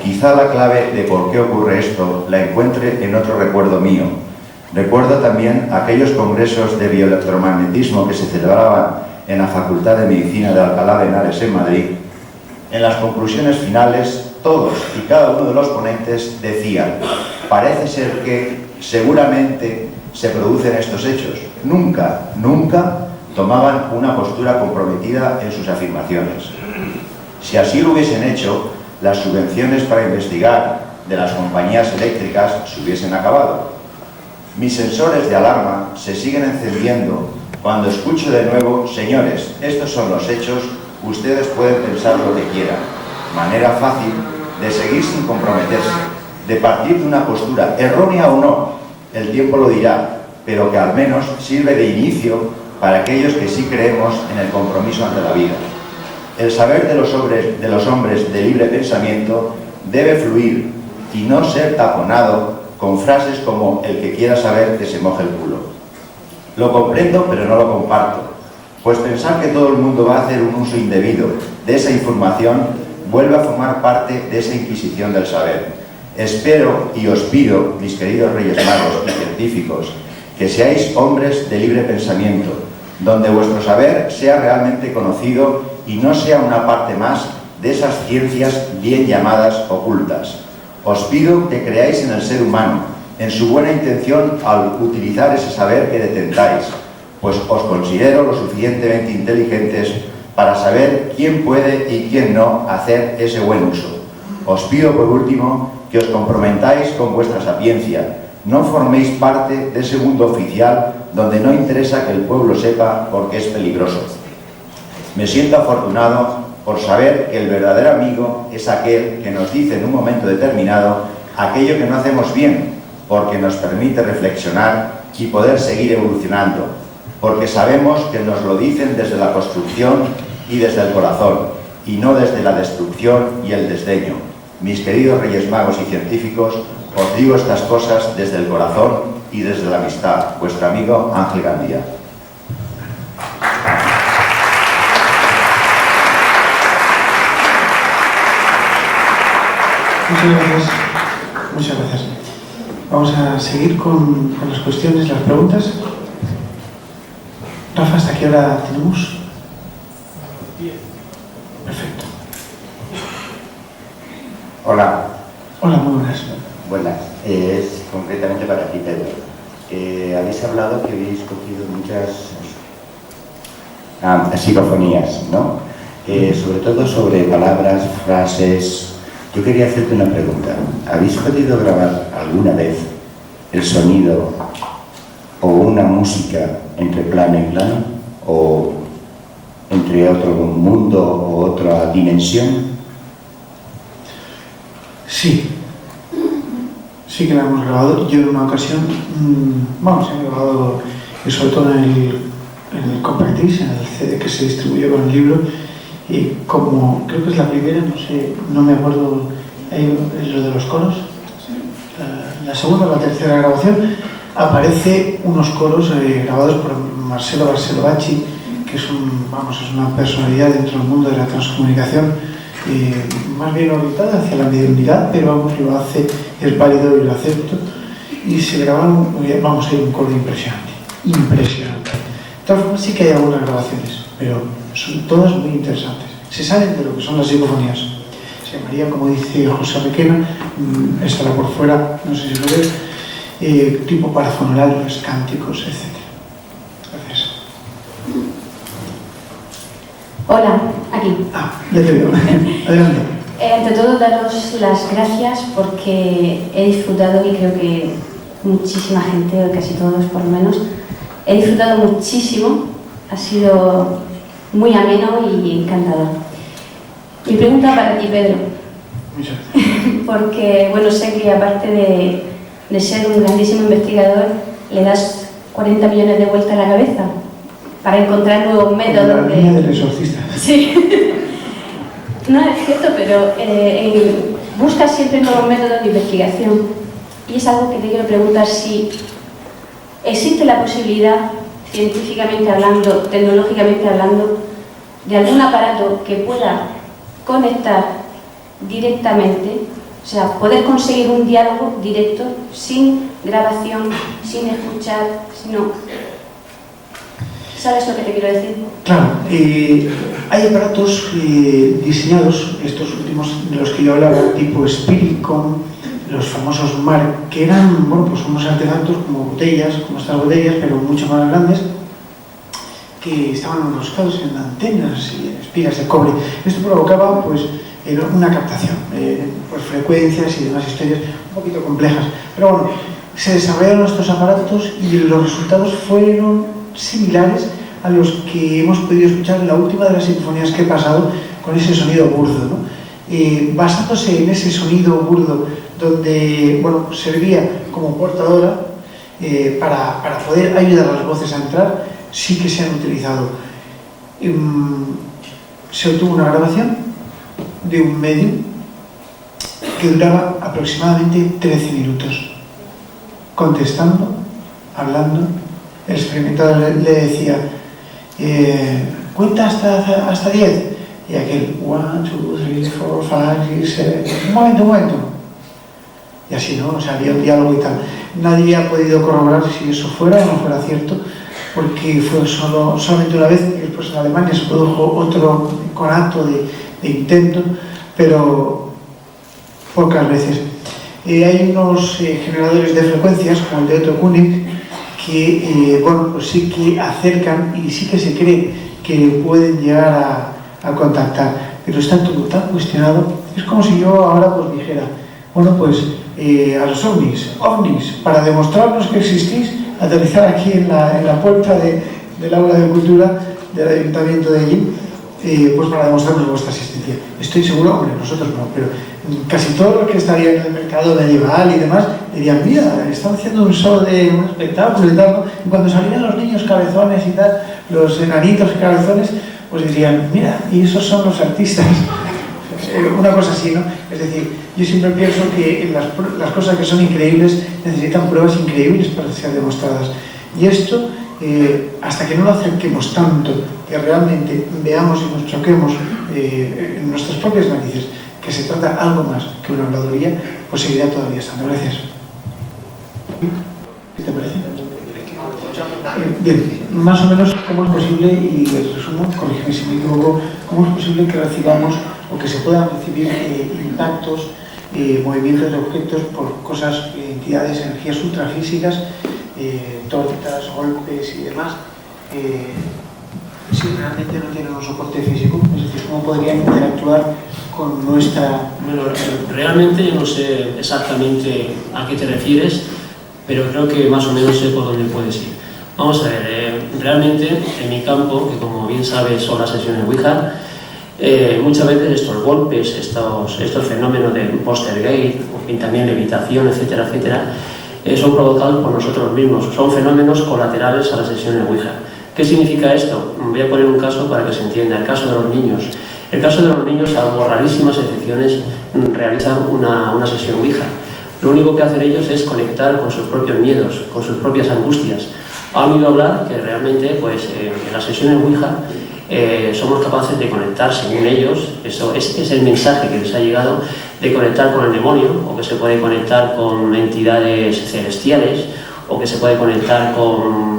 Quizá la clave de por qué ocurre esto la encuentre en otro recuerdo mío. Recuerdo también aquellos congresos de bioelectromagnetismo que se celebraban en la Facultad de Medicina de Alcalá de Henares en Madrid. En las conclusiones finales, todos y cada uno de los ponentes decían: parece ser que seguramente se producen estos hechos. Nunca tomaban una postura comprometida en sus afirmaciones. Si así lo hubiesen hecho, las subvenciones para investigar de las compañías eléctricas se hubiesen acabado. Mis sensores de alarma se siguen encendiendo cuando escucho de nuevo: señores, estos son los hechos, ustedes pueden pensar lo que quieran. Manera fácil de seguir sin comprometerse, de partir de una postura, errónea o no, el tiempo lo dirá, pero que al menos sirve de inicio para aquellos que sí creemos en el compromiso ante la vida. El saber de los hombres de libre pensamiento debe fluir y no ser taponado con frases como: el que quiera saber que se moje el culo. Lo comprendo, pero no lo comparto, pues pensar que todo el mundo va a hacer un uso indebido de esa información vuelve a formar parte de esa inquisición del saber. Espero y os pido, mis queridos Reyes Magos y científicos, que seáis hombres de libre pensamiento, donde vuestro saber sea realmente conocido y no sea una parte más de esas ciencias bien llamadas ocultas. Os pido que creáis en el ser humano, en su buena intención al utilizar ese saber que detentáis, pues os considero lo suficientemente inteligentes para saber quién puede y quién no hacer ese buen uso. Os pido por último que os comprometáis con vuestra sapiencia, no forméis parte de ese mundo oficial donde no interesa que el pueblo sepa porque es peligroso. Me siento afortunado por saber que el verdadero amigo es aquel que nos dice en un momento determinado aquello que no hacemos bien, porque nos permite reflexionar y poder seguir evolucionando, porque sabemos que nos lo dicen desde la construcción y desde el corazón, y no desde la destrucción y el desdeño. Mis queridos Reyes Magos y científicos, os digo estas cosas desde el corazón y desde la amistad. Vuestro amigo Ángel Gandía. Muchas gracias. Vamos a seguir con las cuestiones, las preguntas. Rafa, ¿hasta qué hora tenemos? Perfecto. Hola. Hola, muy buenas. Buenas. Es concretamente para ti, Pedro. Habéis hablado que habéis cogido muchas psicofonías, ¿no? Sobre todo sobre palabras, frases. Yo quería hacerte una pregunta. ¿Habéis podido grabar alguna vez el sonido o una música entre plano y plano? ¿O entre otro mundo o otra dimensión? Sí. Sí que la hemos grabado. Yo en una ocasión, he grabado, sobre todo en el Compact Disc, en el CD que se distribuyó con el libro, y como creo que es la primera, no me acuerdo, lo de los coros, la segunda o la tercera grabación, aparece unos coros grabados por Marcelo Bacci, que es una personalidad dentro del mundo de la transcomunicación, más bien orientada hacia la mediunidad, pero lo hace, es válido y lo acepto, y se grabaron, hay un coro impresionante. De todas formas, sí que hay algunas grabaciones, pero son todas muy interesantes. Se salen de lo que son las psicofonías. Se llamaría, como dice José Requena, estará por fuera, no sé si lo ves, tipo parafonorarios, cánticos, etc. Gracias. Hola, aquí. Ya te veo. Adelante. Ante todo, daros las gracias porque he disfrutado, y creo que muchísima gente, o casi todos por lo menos, he disfrutado muchísimo. Ha sido muy ameno y encantador. Mi pregunta para ti, Pedro. Porque, sé que aparte de ser un grandísimo investigador, le das 40 millones de vueltas a la cabeza para encontrar nuevos métodos. La línea del exorcista. Sí. No es cierto, pero buscas siempre nuevos métodos de investigación. Y es algo que te quiero preguntar, si existe la posibilidad, científicamente hablando, tecnológicamente hablando, de algún aparato que pueda conectar directamente, o sea, poder conseguir un diálogo directo, sin grabación, sin escuchar, sino... ¿Sabes lo que te quiero decir? Claro, hay aparatos diseñados, estos últimos de los que yo hablaba, tipo Spiritcom, los famosos MAR, que eran unos artefactos como botellas, como estas botellas, pero mucho más grandes, que estaban enroscados en antenas y en espigas de cobre. Esto provocaba una captación, frecuencias y demás historias un poquito complejas. Pero bueno, se desarrollaron estos aparatos y los resultados fueron similares a los que hemos podido escuchar en la última de las sinfonías que he pasado, con ese sonido burdo, ¿no? Basándose en ese sonido burdo, donde servía como portadora para poder ayudar a las voces a entrar, sí que se han utilizado. Se obtuvo una grabación de un medium que duraba aproximadamente 13 minutos, contestando, hablando. El experimentador le decía, cuenta hasta 10, y aquel 1, 2, 3, 4, 5, 6, 7, un momento, y así, ¿no? O sea, había un diálogo y tal. Nadie ha podido corroborar si eso fuera o no fuera cierto, porque fue solamente una vez, y después en Alemania se produjo otro conato de intento, pero pocas veces. Hay unos generadores de frecuencias, como el de Otto Koenig, que sí que acercan y sí que se cree que pueden llegar a contactar, pero está todo tan cuestionado. Es como si yo ahora dijera, a los ovnis, para demostrarnos que existís, aterrizar aquí en la puerta del aula de cultura del ayuntamiento de allí, para demostrarnos vuestra existencia. Estoy seguro, nosotros no, pero casi todos los que estarían en el mercado medieval y demás dirían, mira, están haciendo un show de un espectáculo y tal, ¿no? Y cuando salían los niños cabezones y tal, los enanitos cabezones, dirían, mira, y esos son los artistas. Una cosa así, ¿no? Es decir, yo siempre pienso que las cosas que son increíbles necesitan pruebas increíbles para ser demostradas. Y esto, hasta que no lo acerquemos tanto, que realmente veamos y nos choquemos en nuestras propias narices, que se trata algo más que una habladuría, seguirá todavía estando. Gracias. ¿Qué te parece? Bien, más o menos, ¿cómo es posible, y les resumo, corrígeme si me equivoco, cómo es posible que recibamos o que se puedan recibir impactos, movimientos de objetos por cosas, entidades, energías ultrafísicas, tortas, golpes y demás, si realmente no tienen un soporte físico? Es decir, ¿cómo podrían interactuar con nuestra...? Bueno, realmente no sé exactamente a qué te refieres, pero creo que más o menos sé por dónde puedes ir. Vamos a ver, realmente en mi campo, que como bien sabes son las sesiones Ouija, muchas veces estos golpes, estos fenómenos de poltergeist, y también levitación, etcétera, etcétera, son provocados por nosotros mismos, son fenómenos colaterales a las sesiones Ouija. ¿Qué significa esto? Voy a poner un caso para que se entienda, el caso de los niños. El caso de los niños, salvo rarísimas excepciones, realizan una sesión Ouija. Lo único que hacen ellos es conectar con sus propios miedos, con sus propias angustias. Han oído hablar que realmente pues, en las sesiones Ouija somos capaces de conectar, según ellos, eso es el mensaje que les ha llegado, de conectar con el demonio, o que se puede conectar con entidades celestiales, o que se puede conectar con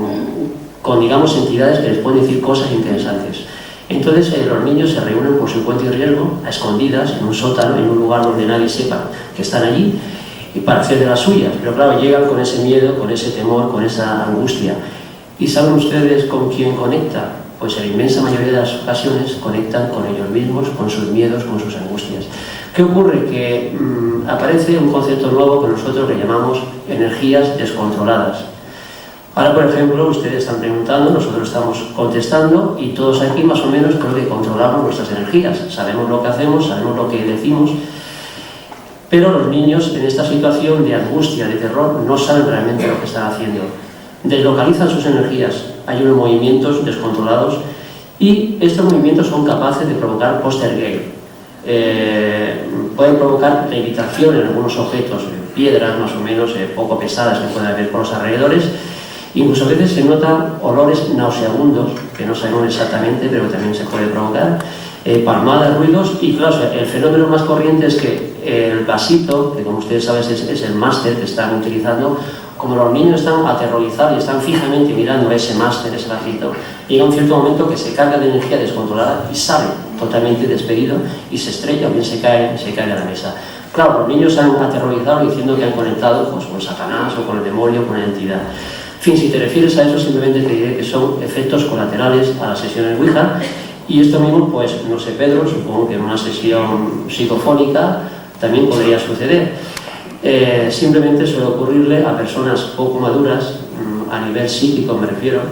digamos, entidades que les pueden decir cosas interesantes. Entonces los niños se reúnen por su cuenta y riesgo, a escondidas, en un sótano, en un lugar donde nadie sepa que están allí, y para hacer de las suyas. Pero claro, llegan con ese miedo, con ese temor, con esa angustia. ¿Y saben ustedes con quién conecta? Pues en la inmensa mayoría de las ocasiones conectan con ellos mismos, con sus miedos, con sus angustias. ¿Qué ocurre? Que aparece un concepto nuevo que nosotros le llamamos energías descontroladas. Ahora, por ejemplo, ustedes están preguntando, nosotros estamos contestando, y todos aquí más o menos creo que controlamos nuestras energías. Sabemos lo que hacemos, sabemos lo que decimos, pero los niños en esta situación de angustia, de terror, no saben realmente lo que están haciendo. Deslocalizan sus energías, hay unos movimientos descontrolados, y estos movimientos son capaces de provocar poltergeist. Pueden provocar levitación en algunos objetos, piedras más o menos poco pesadas que pueden haber por los alrededores. Incluso a veces se notan olores nauseabundos, que no sabemos exactamente, pero también se puede provocar, palmadas, ruidos, y claro, el fenómeno más corriente es que el vasito, que como ustedes saben es el máster que están utilizando, como los niños están aterrorizados y están fijamente mirando ese máster, ese vasito, llega un cierto momento que se carga de energía descontrolada y sale totalmente despedido y se estrella o bien se cae de la mesa. Claro, los niños se han aterrorizado diciendo que han conectado pues, con Satanás o con el demonio, con la entidad. En fin, si te refieres a eso, simplemente te diré que son efectos colaterales a las sesiones Ouija, y esto mismo, pues, no sé, Pedro, supongo que en una sesión psicofónica también podría suceder. Simplemente suele ocurrirle a personas poco maduras, a nivel psíquico me refiero,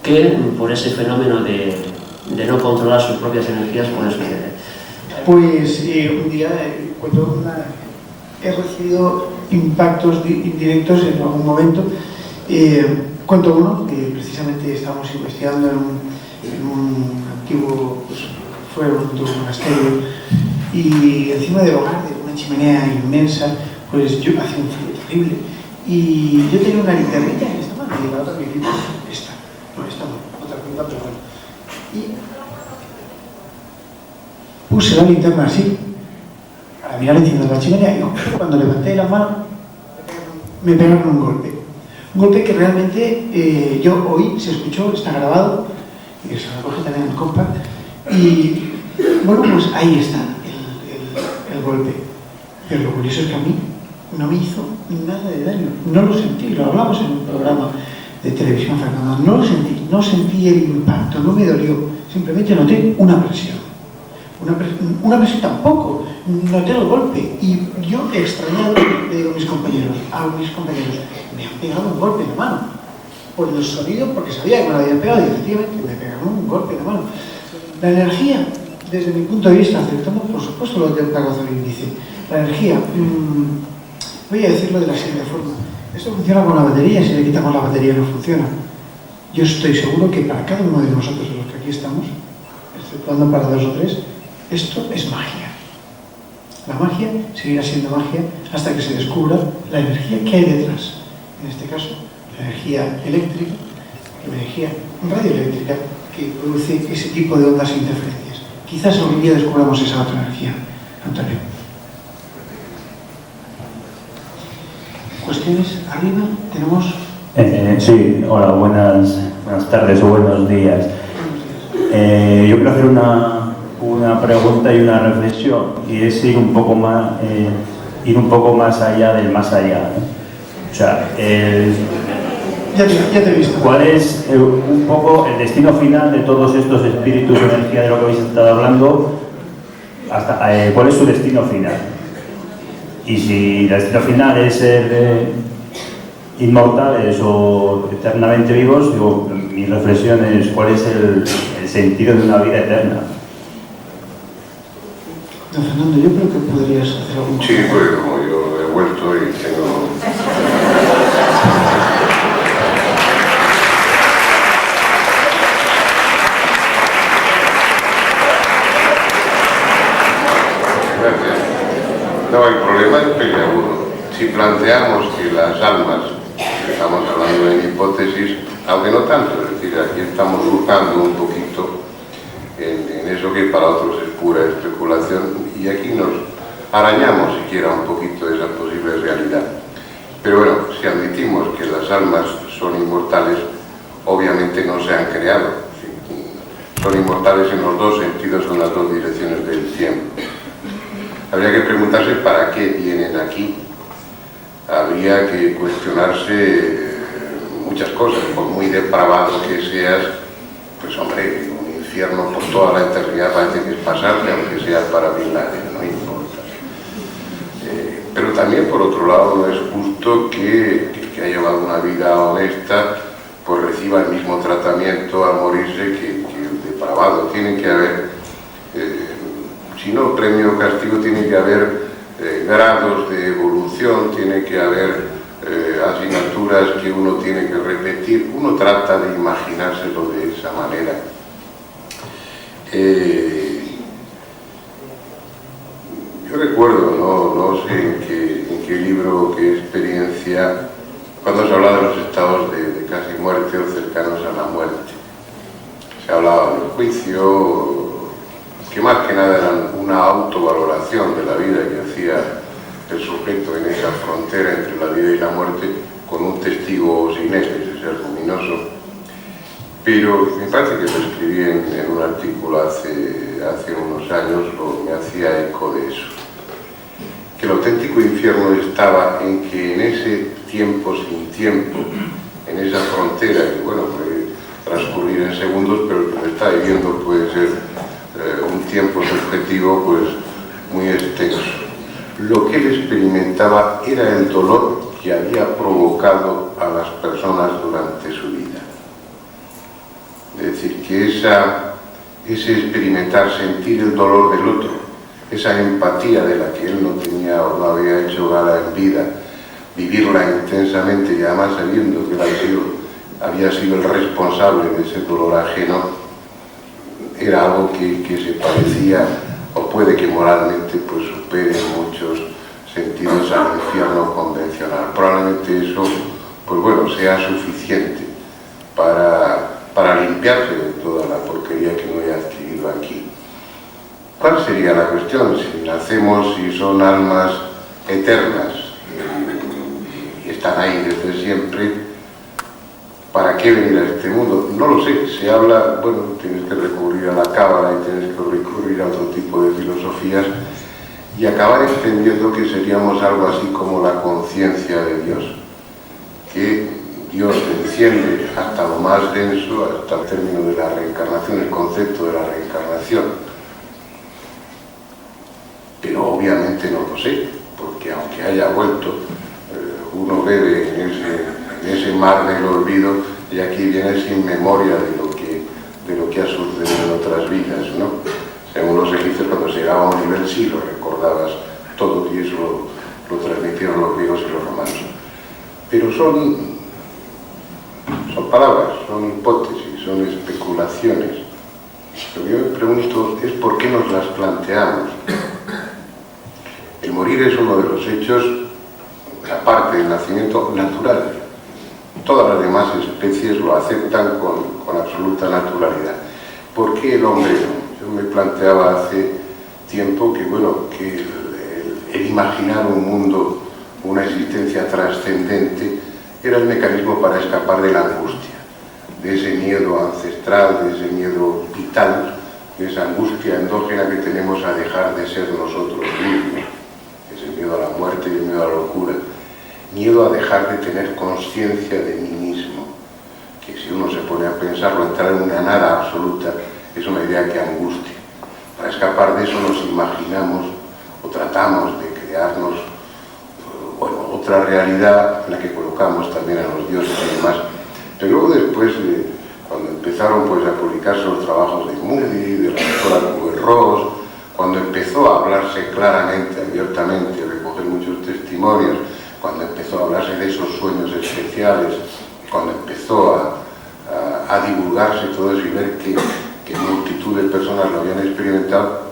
que por ese fenómeno de no controlar sus propias energías puede suceder. Pues un día, he recibido impactos indirectos en algún momento. Cuento uno que precisamente estábamos investigando en un antiguo fue un monasterio, y encima del hogar, de una chimenea inmensa, pues yo hacía un frío terrible, y yo tenía una linternita en esta mano y la otra me dijo, esta no, otra punta, pero bueno, y puse la linterna así para mirar encima de la chimenea, y cuando levanté la mano me pegaron un golpe que realmente yo oí, se escuchó, está grabado, y que se recoge también en el compact, y bueno, pues ahí está el golpe. Pero lo curioso es que a mí no me hizo nada de daño, no lo sentí, lo hablamos en un programa de televisión, Fernando, no sentí el impacto, no me dolió, simplemente noté una presión. Una presión tampoco, noté el golpe, y yo extrañado le digo a mis compañeros, me han pegado un golpe en la mano, por el sonido, porque sabía que me lo habían pegado, y efectivamente me pegaron un golpe en la mano. La energía, desde mi punto de vista, aceptando por supuesto lo que Carlos dice, la energía, voy a decirlo de la siguiente forma, esto funciona con la batería, si le quitamos la batería no funciona. Yo estoy seguro que para cada uno de nosotros, de los que aquí estamos, exceptuando para 2 o 3, esto es magia. La magia seguirá siendo magia hasta que se descubra la energía que hay detrás. En este caso, la energía eléctrica, la energía radioeléctrica que produce ese tipo de ondas e interferencias. Quizás algún día descubramos esa otra energía. Antonio. ¿Cuestiones? Arriba tenemos Sí, hola, buenas tardes o buenos días. Yo quiero hacer una pregunta y una reflexión, y es ir un poco más allá del más allá, ¿no? O sea, ya te he visto. ¿Cuál es un poco el destino final de todos estos espíritus de energía de lo que habéis estado hablando? ¿Cuál es su destino final? Y si el destino final es ser inmortales o eternamente vivos, digo, mi reflexión es cuál es el sentido de una vida eterna. Don Fernando, yo creo que podrías hacer algún... Sí, pues como yo he vuelto y tengo... Gracias. No, el problema es peliagudo. Si planteamos que las almas, estamos hablando de hipótesis, aunque no tanto, es decir, aquí estamos buscando un poquito en eso que para otros es pura especulación, y aquí nos arañamos siquiera un poquito de esa posible realidad. Pero bueno, si admitimos que las almas son inmortales, obviamente no se han creado. Son inmortales en los dos sentidos, en las dos direcciones del tiempo. Habría que preguntarse para qué vienen aquí. Habría que cuestionarse muchas cosas. Por muy depravado que seas, pues hombre, un infierno por toda la eternidad parece que es pasable, aunque sea para Bin Laden, no importa. Pero también, por otro lado, no es justo que el que ha llevado una vida honesta pues reciba el mismo tratamiento al morirse que el depravado. Tiene que haber, si no premio o castigo, tiene que haber grados de evolución, tiene que haber asignaturas que uno tiene que repetir. Uno trata de imaginárselo de esa manera. Yo recuerdo, no sé en qué libro, qué experiencia, cuando se hablaba de los estados de casi muerte o cercanos a la muerte. Se hablaba del juicio, que más que nada eran una autovaloración de la vida que hacía el sujeto en esa frontera entre la vida y la muerte, con un testigo sin él, ese ser luminoso. Pero me parece que lo escribí en un artículo hace unos años, me hacía eco de eso. Que el auténtico infierno estaba en que en ese tiempo sin tiempo, en esa frontera, que bueno, puede transcurrir en segundos, pero el que lo está viviendo puede ser un tiempo subjetivo pues muy extenso. Lo que él experimentaba era el dolor que había provocado a las personas durante su vida. Es decir, que ese experimentar, sentir el dolor del otro, esa empatía de la que él no tenía o no había hecho gala en vida, vivirla intensamente y además sabiendo que había sido el responsable de ese dolor ajeno, era algo que se parecía, o puede que moralmente pues supere en muchos sentidos al infierno convencional. Probablemente eso, pues bueno, sea suficiente para limpiarse de toda la porquería que uno haya adquirido aquí. ¿Cuál sería la cuestión? Si nacemos, si son almas eternas y están ahí desde siempre, ¿para qué venir a este mundo? No lo sé. Se habla, bueno, tienes que recurrir a la cábala y tienes que recurrir a otro tipo de filosofías y acabar entendiendo que seríamos algo así como la conciencia de Dios, que Dios enciende hasta lo más denso, hasta el término de la reencarnación, el concepto de la reencarnación. Pero obviamente no lo sé, porque aunque haya vuelto, uno bebe en ese mar del olvido y aquí viene sin memoria de lo que ha sucedido en otras vidas, ¿no? Según los egipcios, cuando se llegaba a un nivel sí lo recordabas todo, y eso lo transmitieron los griegos y los romanos. Pero son palabras, son hipótesis, son especulaciones. Lo que yo me pregunto es por qué nos las planteamos. El morir es uno de los hechos, aparte del nacimiento, natural. Todas las demás especies lo aceptan con absoluta naturalidad. ¿Por qué el hombre no? Yo me planteaba hace tiempo que, bueno, que el imaginar un mundo, una existencia trascendente, era el mecanismo para escapar de la angustia, de ese miedo ancestral, de ese miedo vital, de esa angustia endógena que tenemos a dejar de ser nosotros mismos, ese miedo a la muerte y el miedo a la locura, miedo a dejar de tener conciencia de mí mismo, que si uno se pone a pensarlo, entrar en una nada absoluta, es una idea que angustia. Para escapar de eso nos imaginamos o tratamos de crearnos otra realidad en la que colocamos también a los dioses y demás. Pero luego después, cuando empezaron pues, a publicarse los trabajos de Moody, de la doctora Kubler-Ross, cuando empezó a hablarse claramente, abiertamente, a recoger muchos testimonios, cuando empezó a hablarse de esos sueños especiales, cuando empezó a divulgarse todo eso y ver que multitud de personas lo habían experimentado,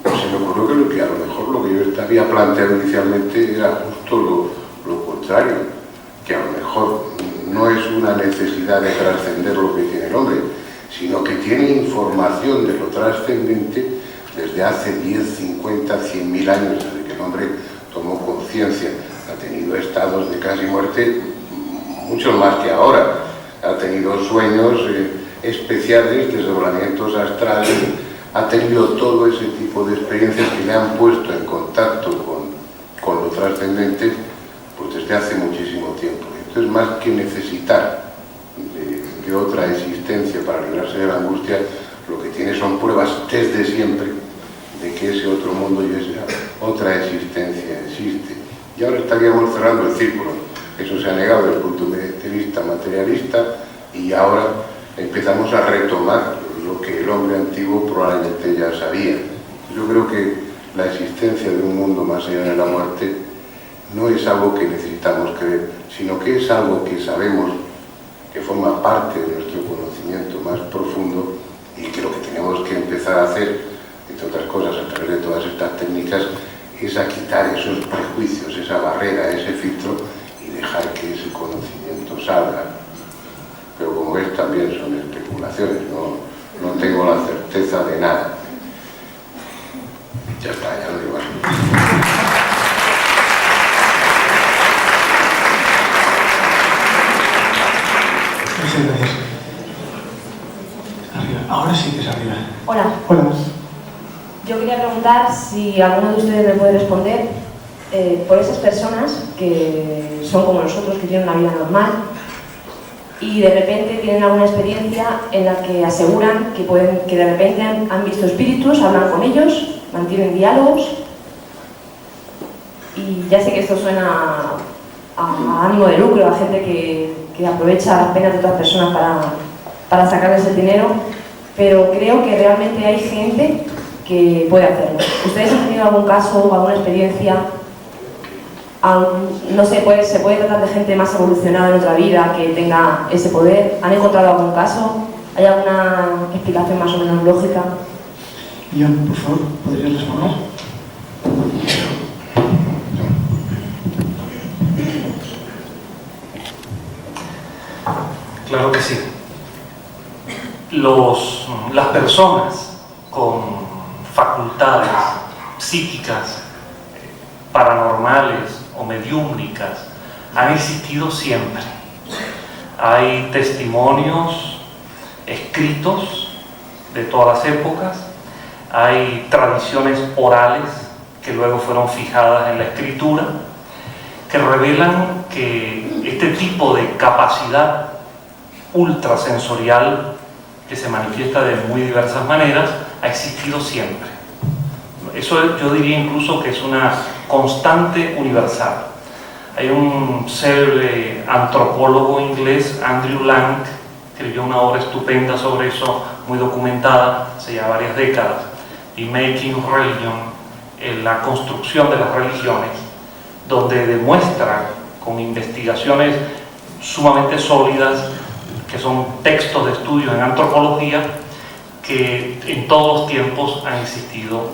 se me ocurrió que a lo mejor lo que yo había planteado inicialmente era justo lo contrario, que a lo mejor no es una necesidad de trascender lo que tiene el hombre, sino que tiene información de lo trascendente desde hace 10, 50, 100.000 años, desde que el hombre tomó conciencia. Ha tenido estados de casi muerte muchos más que ahora, ha tenido sueños especiales, desdoblamientos astrales, ha tenido todo ese tipo de experiencias que le han puesto en contacto con lo trascendente pues desde hace muchísimo tiempo. Entonces, más que necesitar de otra existencia para librarse de la angustia, lo que tiene son pruebas desde siempre de que ese otro mundo y esa otra existencia existe. Y ahora estaríamos cerrando el círculo. Eso se ha negado desde el punto de vista materialista y ahora empezamos a retomar lo que el hombre antiguo probablemente ya sabía. Yo creo que la existencia de un mundo más allá de la muerte no es algo que necesitamos creer, sino que es algo que sabemos, que forma parte de nuestro conocimiento más profundo y que lo que tenemos que empezar a hacer, entre otras cosas, a través de todas estas técnicas, es a quitar esos prejuicios, esa barrera, ese filtro y dejar que ese conocimiento salga. Pero como ves, también son especulaciones, no tengo la certeza de nada. Ya está, ya no digo más. Muchas gracias. Arriba. Ahora sí que es arriba. Hola. Hola. Yo quería preguntar si alguno de ustedes me puede responder por esas personas que son como nosotros, que tienen una vida normal y de repente tienen alguna experiencia en la que aseguran que de repente han visto espíritus, hablan con ellos, mantienen diálogos. Y ya sé que esto suena a ánimo de lucro, a gente que aprovecha las penas de otras personas para sacarles el dinero, pero creo que realmente hay gente que puede hacerlo. ¿Ustedes han tenido algún caso o alguna experiencia? No sé, se puede tratar de gente más evolucionada en otra vida que tenga ese poder. ¿Han encontrado algún caso? ¿Hay alguna explicación más o menos lógica? John, por favor, ¿podrías responder? Claro que sí. Las personas con facultades psíquicas, paranormales o mediúmnicas han existido siempre. Hay testimonios escritos de todas las épocas, hay tradiciones orales que luego fueron fijadas en la escritura, que revelan que este tipo de capacidad ultrasensorial, que se manifiesta de muy diversas maneras, ha existido siempre. Eso yo diría incluso que es una constante universal. Hay un célebre antropólogo inglés, Andrew Lang, que escribió una obra estupenda sobre eso, muy documentada, hace ya varias décadas, The Making of Religion, la construcción de las religiones, donde demuestra con investigaciones sumamente sólidas, que son textos de estudio en antropología, que en todos los tiempos han existido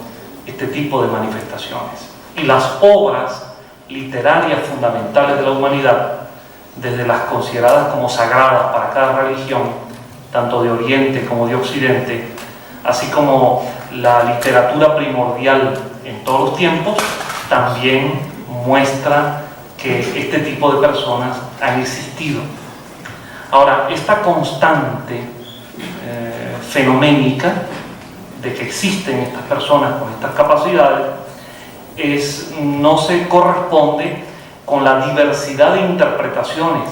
este tipo de manifestaciones. Y las obras literarias fundamentales de la humanidad, desde las consideradas como sagradas para cada religión, tanto de Oriente como de Occidente, así como la literatura primordial en todos los tiempos, también muestra que este tipo de personas han existido. Ahora, esta constante fenoménica de que existen estas personas con estas capacidades no se corresponde con la diversidad de interpretaciones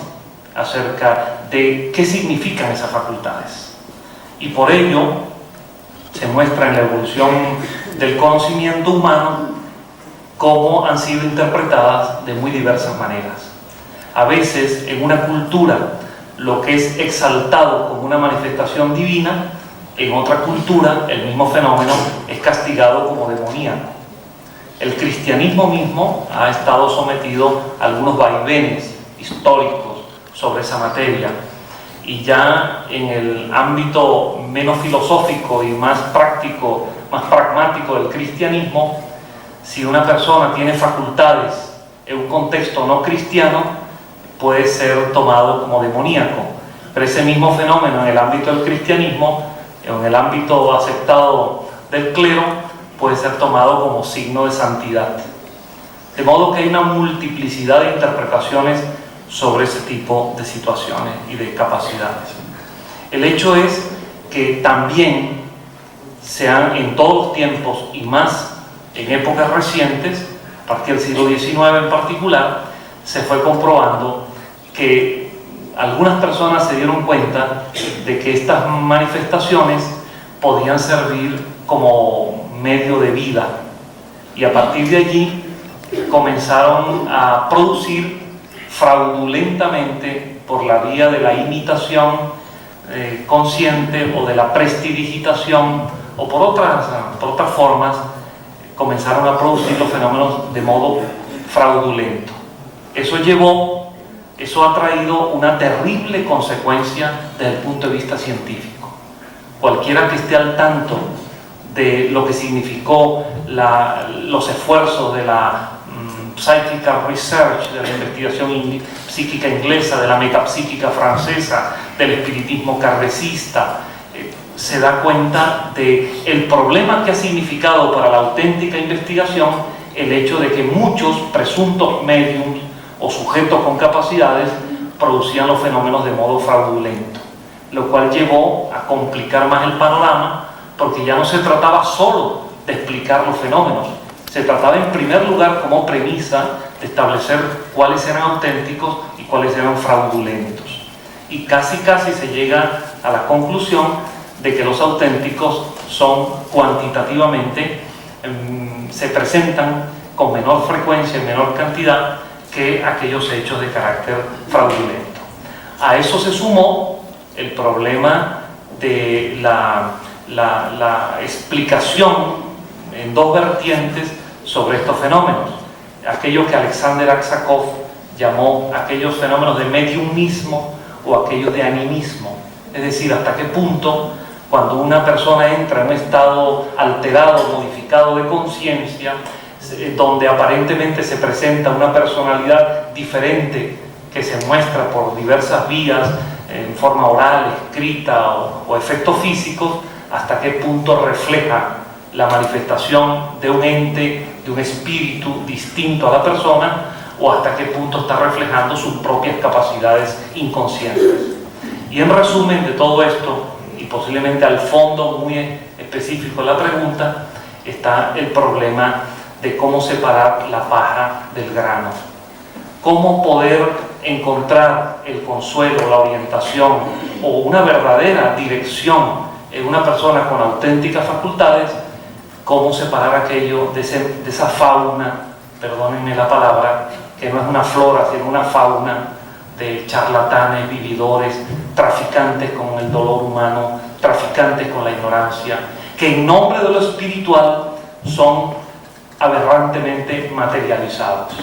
acerca de qué significan esas facultades. Y por ello se muestra en la evolución del conocimiento humano cómo han sido interpretadas de muy diversas maneras. A veces en una cultura lo que es exaltado como una manifestación divina, en otra cultura el mismo fenómeno es castigado como demoníaco. El cristianismo mismo ha estado sometido a algunos vaivenes históricos sobre esa materia, y ya en el ámbito menos filosófico y más práctico, más pragmático del cristianismo, si una persona tiene facultades en un contexto no cristiano, puede ser tomado como demoníaco. Pero ese mismo fenómeno en el ámbito del cristianismo, en el ámbito aceptado del clero, puede ser tomado como signo de santidad. De modo que hay una multiplicidad de interpretaciones sobre ese tipo de situaciones y de capacidades. El hecho es que también se han, en todos los tiempos y más en épocas recientes, a partir del siglo XIX en particular, se fue comprobando que algunas personas se dieron cuenta de que estas manifestaciones podían servir como medio de vida, y a partir de allí comenzaron a producir fraudulentamente, por la vía de la imitación consciente o de la prestidigitación o por otras formas, comenzaron a producir los fenómenos de modo fraudulento. Eso ha traído una terrible consecuencia desde el punto de vista científico. Cualquiera que esté al tanto de lo que significó los esfuerzos de la Psychical Research, de la investigación psíquica inglesa, de la metapsíquica francesa, del espiritismo kardecista, se da cuenta del problema que ha significado para la auténtica investigación el hecho de que muchos presuntos médiums o sujetos con capacidades producían los fenómenos de modo fraudulento, lo cual llevó a complicar más el panorama, porque ya no se trataba solo de explicar los fenómenos, se trataba en primer lugar como premisa de establecer cuáles eran auténticos y cuáles eran fraudulentos. Y casi se llega a la conclusión de que los auténticos son cuantitativamente, se presentan con menor frecuencia y menor cantidad que aquellos hechos de carácter fraudulento. A eso se sumó el problema de la explicación en dos vertientes sobre estos fenómenos. Aquello que Alexander Aksakov llamó aquellos fenómenos de mediumismo o aquellos de animismo. Es decir, hasta qué punto cuando una persona entra en un estado alterado, modificado de conciencia, donde aparentemente se presenta una personalidad diferente que se muestra por diversas vías, en forma oral, escrita o efectos físicos, hasta qué punto refleja la manifestación de un ente, de un espíritu distinto a la persona, o hasta qué punto está reflejando sus propias capacidades inconscientes. Y en resumen de todo esto, y posiblemente al fondo muy específico de la pregunta, está el problema de cómo separar la paja del grano. Cómo poder encontrar el consuelo, la orientación o una verdadera dirección en una persona con auténticas facultades. Cómo separar aquello de esa fauna, perdónenme la palabra, que no es una flora, sino una fauna de charlatanes, vividores, traficantes con el dolor humano, traficantes con la ignorancia, que en nombre de lo espiritual son aberrantemente materializados.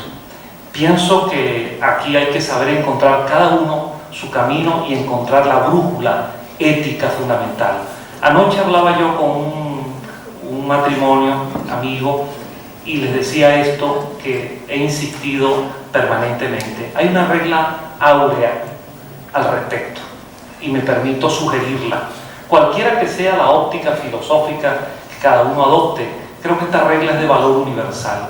Pienso que aquí hay que saber encontrar cada uno su camino y encontrar la brújula ética fundamental. Anoche hablaba yo con un matrimonio amigo y les decía esto que he insistido permanentemente. Hay una regla áurea al respecto y me permito sugerirla. Cualquiera que sea la óptica filosófica que cada uno adopte, creo que esta regla es de valor universal.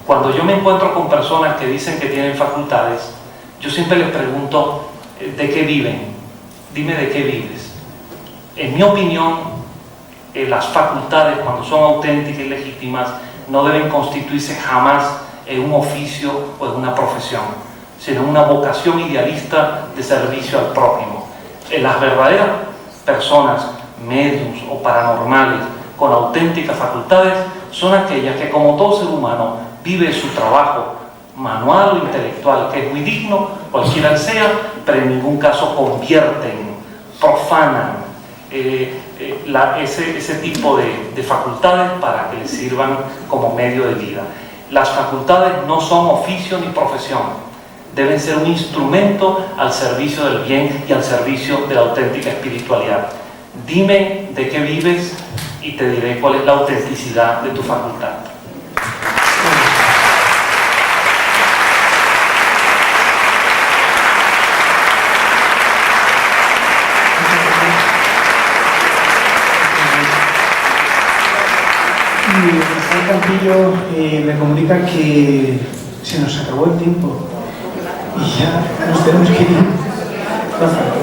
Cuando yo me encuentro con personas que dicen que tienen facultades, yo siempre les pregunto, ¿de qué viven? Dime de qué vives. En mi opinión, las facultades, cuando son auténticas y legítimas, no deben constituirse jamás en un oficio o en una profesión, sino en una vocación idealista de servicio al prójimo. Las verdaderas personas, mediums o paranormales, con auténticas facultades, son aquellas que, como todo ser humano, vive su trabajo manual o intelectual, que es muy digno, cualquiera sea, pero en ningún caso convierten, profanan ese tipo de facultades para que les sirvan como medio de vida. Las facultades no son oficio ni profesión, deben ser un instrumento al servicio del bien y al servicio de la auténtica espiritualidad. Dime de qué vives y te diré cuál es la autenticidad de tu facultad. Rafael Campillo me comunica que se nos acabó el tiempo y ya nos tenemos que ir. Rafa.